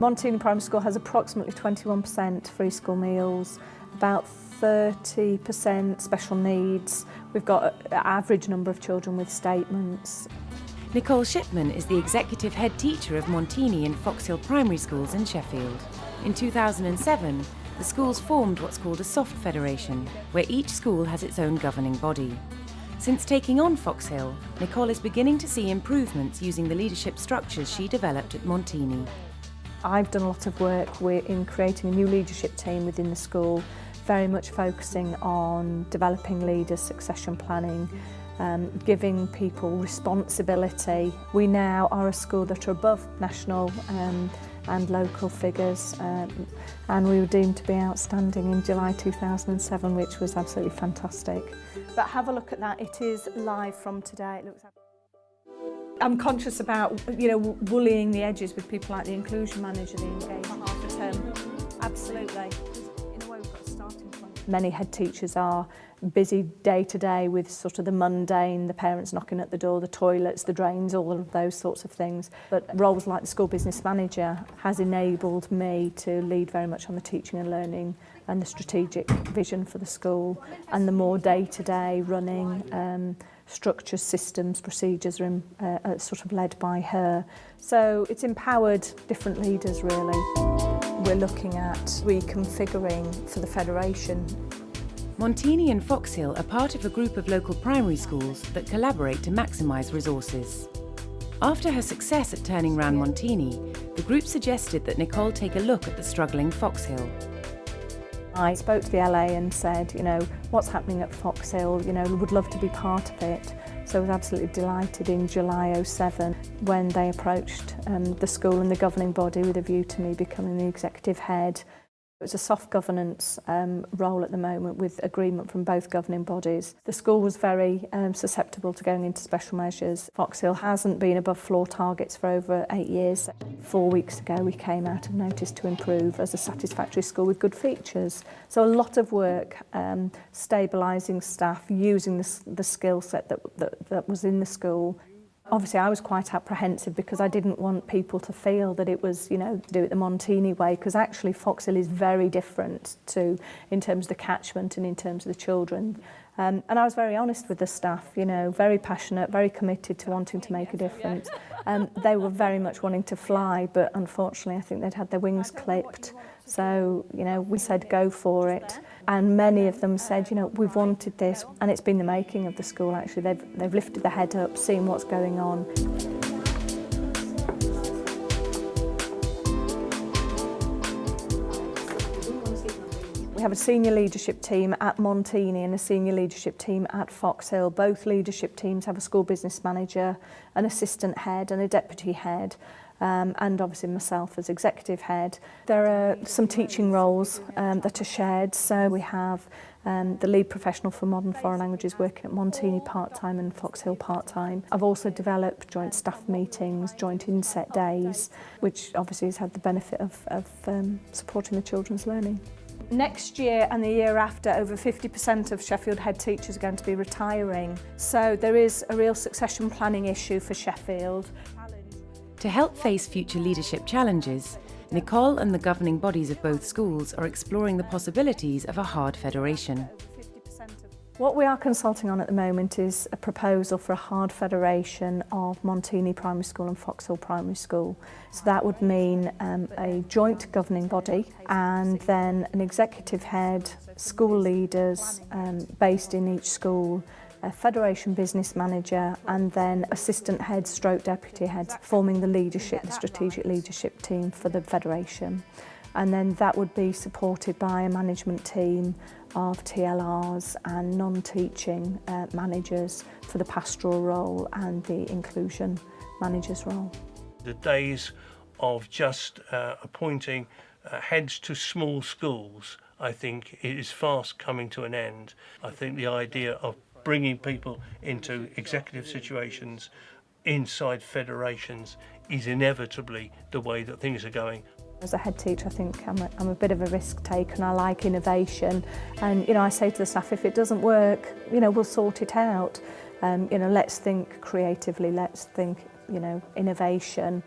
Monteney Primary School has approximately 21% free school meals, about 30% special needs. We've got an average number of children with statements. Nicole Shipman is the executive head teacher of Monteney and Foxhill primary schools in Sheffield. In 2007, the schools formed what's called a soft federation, where each school has its own governing body. Since taking on Foxhill, Nicole is beginning to see improvements using the leadership structures she developed at Monteney. I've done a lot of work in creating a new leadership team within the school, very much focusing on developing leaders, succession planning, giving people responsibility. We now are a school that are above national and local figures, and we were deemed to be outstanding in July 2007, which was absolutely fantastic. But have a look at that, it is live from today. It looks. I'm conscious about, bullying the edges with people like the inclusion manager, the engagement half a term. Absolutely. In a way, we've got a starting point. Many head teachers are busy day to day with sort of the mundane, the parents knocking at the door, the toilets, the drains, all of those sorts of things. But roles like the school business manager has enabled me to lead very much on the teaching and learning and the strategic vision for the school, and the more day-to-day running structures, systems, procedures are sort of led by her. So it's empowered different leaders, really. We're looking at reconfiguring for the Federation. Monteney and Foxhill are part of a group of local primary schools that collaborate to maximise resources. After her success at turning round Monteney, the group suggested that Nicole take a look at the struggling Foxhill. I spoke to the LA and said, what's happening at Foxhill, would love to be part of it. So I was absolutely delighted in July 2007 when they approached the school and the governing body with a view to me becoming the executive head. It was a soft governance role at the moment with agreement from both governing bodies. The school was very susceptible to going into special measures. Foxhill hasn't been above floor targets for over 8 years. 4 weeks ago we came out of notice to improve as a satisfactory school with good features. So a lot of work stabilising staff, using the skill set that was in the school. Obviously, I was quite apprehensive because I didn't want people to feel that it was, do it the Monteney way, because actually Foxhill is very different in terms of the catchment and in terms of the children. And I was very honest with the staff, very passionate, very committed to wanting to make a difference. They were very much wanting to fly, but unfortunately I think they'd had their wings clipped. So, we said go for it. And many of them said, we've wanted this, and it's been the making of the school actually. They've lifted their head up, seen what's going on. We have a senior leadership team at Monteney and a senior leadership team at Foxhill. Both leadership teams have a school business manager, an assistant head and a deputy head. And obviously myself as executive head. There are some teaching roles that are shared. So we have the lead professional for modern foreign languages working at Monteney part-time and Foxhill part-time. I've also developed joint staff meetings, joint inset days, which obviously has had the benefit of supporting the children's learning. Next year and the year after, over 50% of Sheffield head teachers are going to be retiring. So there is a real succession planning issue for Sheffield. To help face future leadership challenges, Nicole and the governing bodies of both schools are exploring the possibilities of a hard federation. What we are consulting on at the moment is a proposal for a hard federation of Monteney Primary School and Foxhill Primary School. So that would mean a joint governing body and then an executive head, school leaders based in each school, a federation business manager and then assistant head stroke deputy heads forming the strategic leadership team for the federation. And then that would be supported by a management team of TLRs and non-teaching managers for the pastoral role and the inclusion manager's role. The days of just appointing heads to small schools, I think, is fast coming to an end. I think the idea of bringing people into executive situations inside federations is inevitably the way that things are going. As a head teacher, I think I'm a bit of a risk taker and I like innovation. And I say to the staff, if it doesn't work, we'll sort it out. Let's think creatively, let's think, innovation.